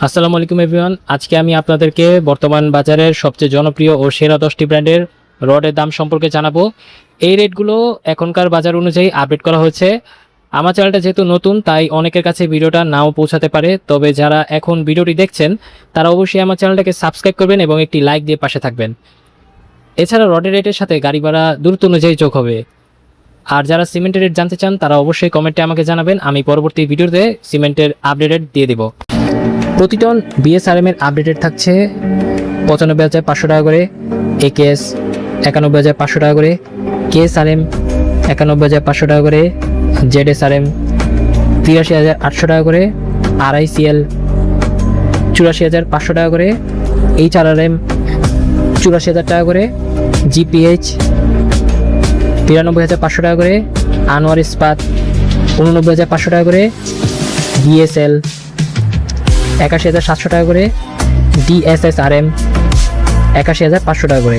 আসসালামু আলাইকুম এভরিওয়ান। আজকে আমি আপনাদেরকে বর্তমান বাজারের সবচেয়ে জনপ্রিয় ও সেরা 10টি ব্র্যান্ডের রডের দাম সম্পর্কে জানাবো। এই রেটগুলো এখনকার বাজার অনুযায়ী আপডেট করা হয়েছে। আমার চ্যানেলটা যেহেতু নতুন, তাই অনেকের কাছে ভিডিওটা নাও পৌঁছাতে পারে, তবে যারা এখন ভিডিওটি দেখছেন তারা অবশ্যই আমার চ্যানেলটাকে সাবস্ক্রাইব করবেন এবং একটি লাইক দিয়ে পাশে থাকবেন। এছাড়া রডের রেটের সাথে গাড়ি ভাড়া দূরত্ব অনুযায়ী যোগ হবে। আর যারা সিমেন্টের রেট জানতে চান তারা অবশ্যই কমেন্টে আমাকে জানাবেন, আমি পরবর্তী ভিডিওতে সিমেন্টের আপডেট দিয়ে দেব। প্রতি টন বিএসআরএম এর আপডেটেড থাকছে 95,500 টাকা করে, একেএস 91,500 টাকা করে, কেএসআরএম 91,500 টাকা করে, জেডএসআরএম 83,800 টাকা করে, আরআইসিএল 84,500 টাকা করে, এইচআরআরএম 84,000 টাকা করে, জিপিএইচ 93,500 টাকা করে, আনোয়ার ইস্পাত 89,500 টাকা করে, ডিএসএল 81,700 টাকা করে, ডিএসএসআরএম 81,500 টাকা করে।